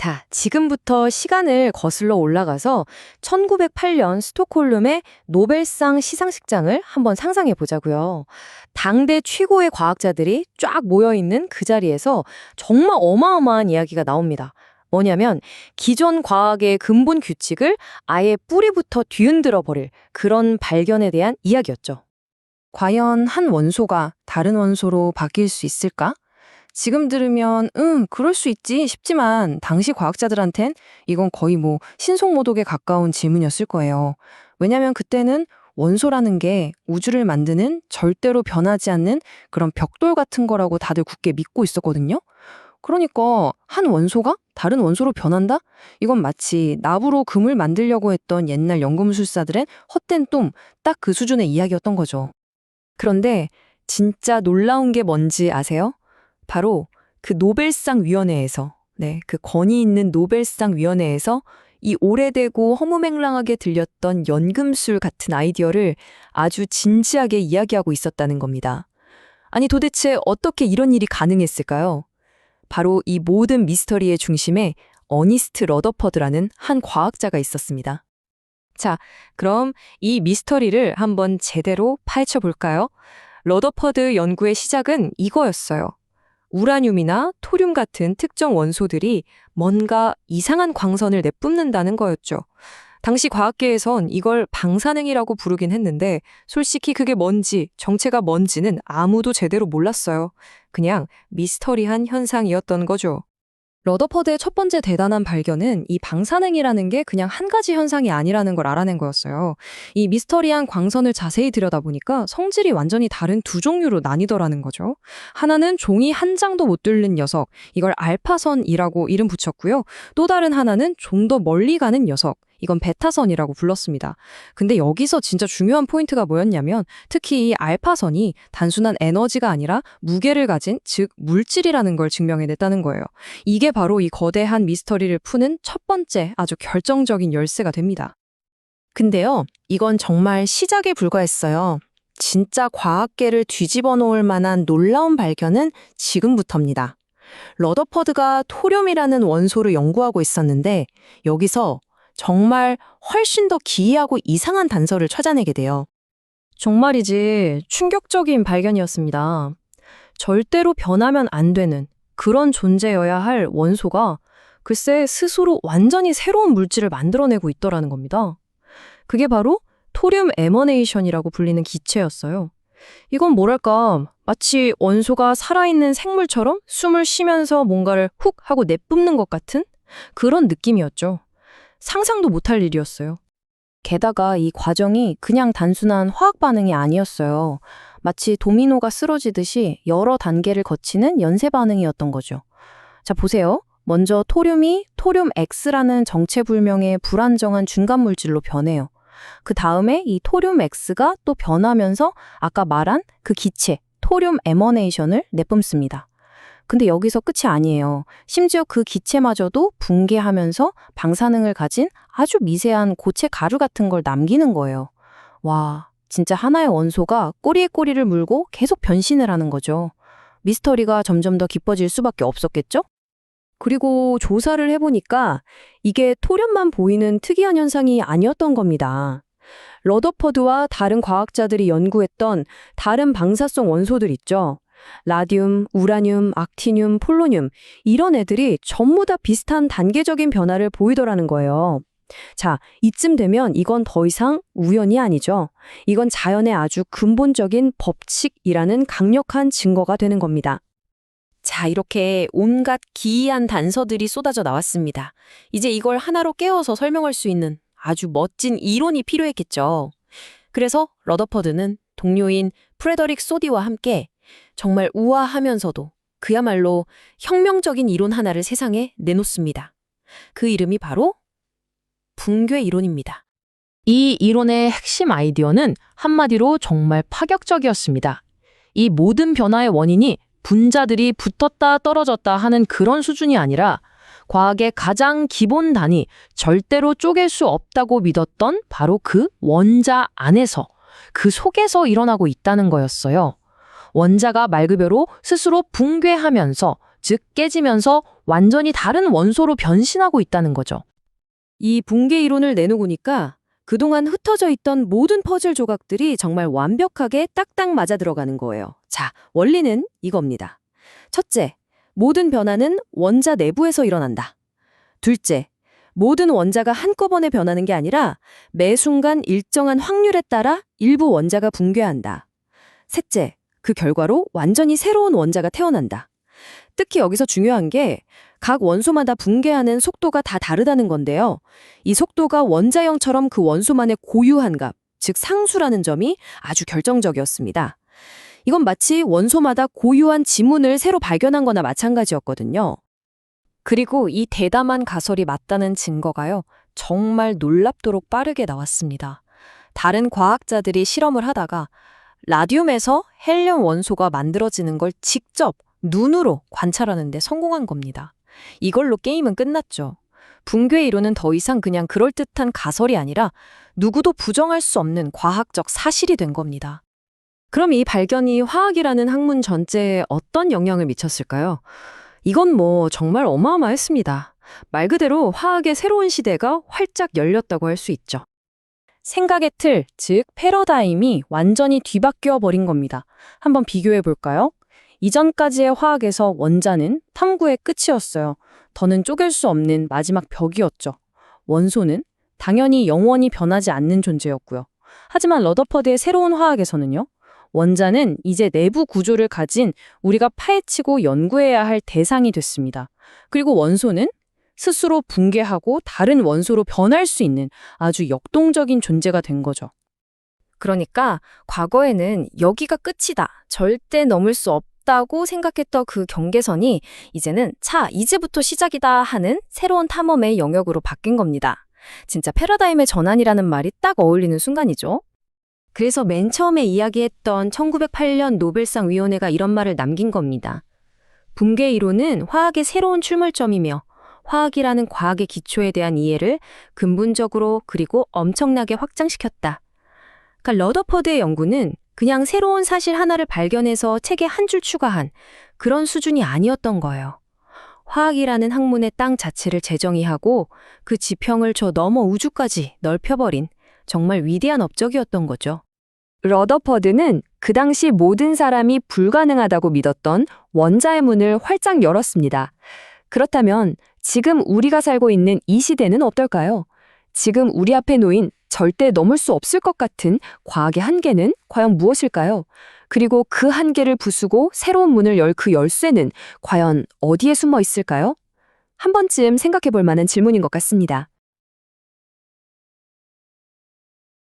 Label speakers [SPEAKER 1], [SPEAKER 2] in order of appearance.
[SPEAKER 1] 자, 지금부터 시간을 거슬러 올라가서 1908년 스톡홀름의 노벨상 시상식장을 한번 상상해 보자고요. 당대 최고의 과학자들이 쫙 모여 있는 그 자리에서 정말 어마어마한 이야기가 나옵니다. 뭐냐면 기존 과학의 근본 규칙을 아예 뿌리부터 뒤흔들어 버릴 그런 발견에 대한 이야기였죠.
[SPEAKER 2] 과연 한 원소가 다른 원소로 바뀔 수 있을까? 지금 들으면 그럴 수 있지 싶지만 당시 과학자들한텐 이건 거의 신속모독에 가까운 질문이었을 거예요. 왜냐면 그때는 원소라는 게 우주를 만드는 절대로 변하지 않는 그런 벽돌 같은 거라고 다들 굳게 믿고 있었거든요. 그러니까 한 원소가 다른 원소로 변한다? 이건 마치 나무로 금을 만들려고 했던 옛날 연금술사들의 헛된 꿈, 딱 그 수준의 이야기였던 거죠.
[SPEAKER 1] 그런데 진짜 놀라운 게 뭔지 아세요? 바로 그 노벨상 위원회에서, 그 권위 있는 노벨상 위원회에서 이 오래되고 허무맹랑하게 들렸던 연금술 같은 아이디어를 아주 진지하게 이야기하고 있었다는 겁니다. 아니 도대체 어떻게 이런 일이 가능했을까요? 바로 이 모든 미스터리의 중심에 어니스트 러더퍼드라는 한 과학자가 있었습니다. 자, 그럼 이 미스터리를 한번 제대로 파헤쳐 볼까요? 러더퍼드 연구의 시작은 이거였어요. 우라늄이나 토륨 같은 특정 원소들이 뭔가 이상한 광선을 내뿜는다는 거였죠. 당시 과학계에선 이걸 방사능이라고 부르긴 했는데 솔직히 그게 뭔지, 정체가 뭔지는 아무도 제대로 몰랐어요. 그냥 미스터리한 현상이었던 거죠. 러더퍼드의 첫 번째 대단한 발견은 이 방사능이라는 게 그냥 한 가지 현상이 아니라는 걸 알아낸 거였어요. 이 미스터리한 광선을 자세히 들여다보니까 성질이 완전히 다른 두 종류로 나뉘더라는 거죠. 하나는 종이 한 장도 못 뚫는 녀석, 이걸 알파선이라고 이름 붙였고요. 또 다른 하나는 좀 더 멀리 가는 녀석, 이건 베타선이라고 불렀습니다. 근데 여기서 진짜 중요한 포인트가 뭐였냐면 특히 이 알파선이 단순한 에너지가 아니라 무게를 가진, 즉 물질이라는 걸 증명해냈다는 거예요. 이게 바로 이 거대한 미스터리를 푸는 첫 번째 아주 결정적인 열쇠가 됩니다. 근데요, 이건 정말 시작에 불과했어요. 진짜 과학계를 뒤집어 놓을 만한 놀라운 발견은 지금부터입니다. 러더퍼드가 토륨이라는 원소를 연구하고 있었는데 여기서 정말 훨씬 더 기이하고 이상한 단서를 찾아내게 돼요. 정말이지 충격적인 발견이었습니다. 절대로 변하면 안 되는 그런 존재여야 할 원소가 글쎄 스스로 완전히 새로운 물질을 만들어내고 있더라는 겁니다. 그게 바로 토륨 에머네이션이라고 불리는 기체였어요. 이건 뭐랄까 마치 원소가 살아있는 생물처럼 숨을 쉬면서 뭔가를 훅 하고 내뿜는 것 같은 그런 느낌이었죠. 상상도 못할 일이었어요. 게다가 이 과정이 그냥 단순한 화학 반응이 아니었어요. 마치 도미노가 쓰러지듯이 여러 단계를 거치는 연쇄 반응이었던 거죠. 자, 보세요. 먼저 토륨이 토륨 X라는 정체불명의 불안정한 중간 물질로 변해요. 그 다음에 이 토륨 X가 또 변하면서 아까 말한 그 기체, 토륨 에머네이션을 내뿜습니다. 근데 여기서 끝이 아니에요. 심지어 그 기체마저도 붕괴하면서 방사능을 가진 아주 미세한 고체 가루 같은 걸 남기는 거예요. 와, 진짜 하나의 원소가 꼬리에 꼬리를 물고 계속 변신을 하는 거죠. 미스터리가 점점 더 깊어질 수밖에 없었겠죠? 그리고 조사를 해보니까 이게 토륨만 보이는 특이한 현상이 아니었던 겁니다. 러더퍼드와 다른 과학자들이 연구했던 다른 방사성 원소들 있죠. 라듐, 우라늄, 악티늄, 폴로늄 이런 애들이 전부 다 비슷한 단계적인 변화를 보이더라는 거예요. 자, 이쯤 되면 이건 더 이상 우연이 아니죠. 이건 자연의 아주 근본적인 법칙이라는 강력한 증거가 되는 겁니다. 자, 이렇게 온갖 기이한 단서들이 쏟아져 나왔습니다. 이제 이걸 하나로 깨워서 설명할 수 있는 아주 멋진 이론이 필요했겠죠. 그래서 러더퍼드는 동료인 프레더릭 소디와 함께 정말 우아하면서도 그야말로 혁명적인 이론 하나를 세상에 내놓습니다. 그 이름이 바로 붕괴 이론입니다. 이 이론의 핵심 아이디어는 한마디로 정말 파격적이었습니다. 이 모든 변화의 원인이 분자들이 붙었다 떨어졌다 하는 그런 수준이 아니라 과학의 가장 기본 단위, 절대로 쪼갤 수 없다고 믿었던 바로 그 원자 안에서, 그 속에서 일어나고 있다는 거였어요. 원자가 말 그대로 스스로 붕괴하면서
[SPEAKER 2] 즉 깨지면서 완전히 다른 원소로 변신하고 있다는 거죠. 이 붕괴 이론을 내놓으니까 그동안 흩어져 있던 모든 퍼즐 조각들이 정말 완벽하게 딱딱 맞아 들어가는 거예요. 자, 원리는 이겁니다. 첫째, 모든 변화는 원자 내부에서 일어난다. 둘째, 모든 원자가 한꺼번에 변하는 게 아니라 매 순간 일정한 확률에 따라 일부 원자가 붕괴한다. 셋째, 그 결과로 완전히 새로운 원자가 태어난다. 특히 여기서 중요한 게 각 원소마다 붕괴하는 속도가 다 다르다는 건데요. 이 속도가 원자형처럼 그 원소만의 고유한 값, 즉 상수라는 점이 아주 결정적이었습니다. 이건 마치 원소마다 고유한 지문을 새로 발견한 거나 마찬가지였거든요. 그리고 이 대담한 가설이 맞다는 증거가요, 정말 놀랍도록 빠르게 나왔습니다. 다른 과학자들이 실험을 하다가 라듐에서 헬륨 원소가 만들어지는 걸 직접 눈으로 관찰하는 데 성공한 겁니다. 이걸로 게임은 끝났죠. 붕괴 이론은 더 이상 그냥 그럴듯한 가설이 아니라 누구도 부정할 수 없는 과학적 사실이 된 겁니다. 그럼 이 발견이 화학이라는 학문 전체에 어떤 영향을 미쳤을까요? 이건 정말 어마어마했습니다. 말 그대로 화학의 새로운 시대가 활짝 열렸다고 할 수 있죠. 생각의 틀, 즉 패러다임이 완전히 뒤바뀌어 버린 겁니다. 한번 비교해 볼까요? 이전까지의 화학에서 원자는 탐구의 끝이었어요. 더는 쪼갤 수 없는 마지막 벽이었죠. 원소는 당연히 영원히 변하지 않는 존재였고요. 하지만 러더퍼드의 새로운 화학에서는요, 원자는 이제 내부 구조를 가진 우리가 파헤치고 연구해야 할 대상이 됐습니다. 그리고 원소는 스스로 붕괴하고 다른 원소로 변할 수 있는 아주 역동적인 존재가 된 거죠. 그러니까 과거에는 여기가 끝이다, 절대 넘을 수 없다고 생각했던 그 경계선이 이제는 이제부터 시작이다 하는 새로운 탐험의 영역으로 바뀐 겁니다. 진짜 패러다임의 전환이라는 말이 딱 어울리는 순간이죠. 그래서 맨 처음에 이야기했던 1908년 노벨상 위원회가 이런 말을 남긴 겁니다. 붕괴 이론은 화학의 새로운 출몰점이며 화학이라는 과학의 기초에 대한 이해를 근본적으로 그리고 엄청나게 확장시켰다. 그러니까 러더퍼드의 연구는 그냥 새로운 사실 하나를 발견해서 책에 한 줄 추가한 그런 수준이 아니었던 거예요. 화학이라는 학문의 땅 자체를 재정의하고 그 지평을 저 너머 우주까지 넓혀버린 정말 위대한 업적이었던 거죠.
[SPEAKER 1] 러더퍼드는 그 당시 모든 사람이 불가능하다고 믿었던 원자의 문을 활짝 열었습니다. 그렇다면 지금 우리가 살고 있는 이 시대는 어떨까요? 지금 우리 앞에 놓인 절대 넘을 수 없을 것 같은 과학의 한계는 과연 무엇일까요? 그리고 그 한계를 부수고 새로운 문을 열 그 열쇠는 과연 어디에 숨어 있을까요? 한 번쯤 생각해 볼 만한 질문인 것 같습니다.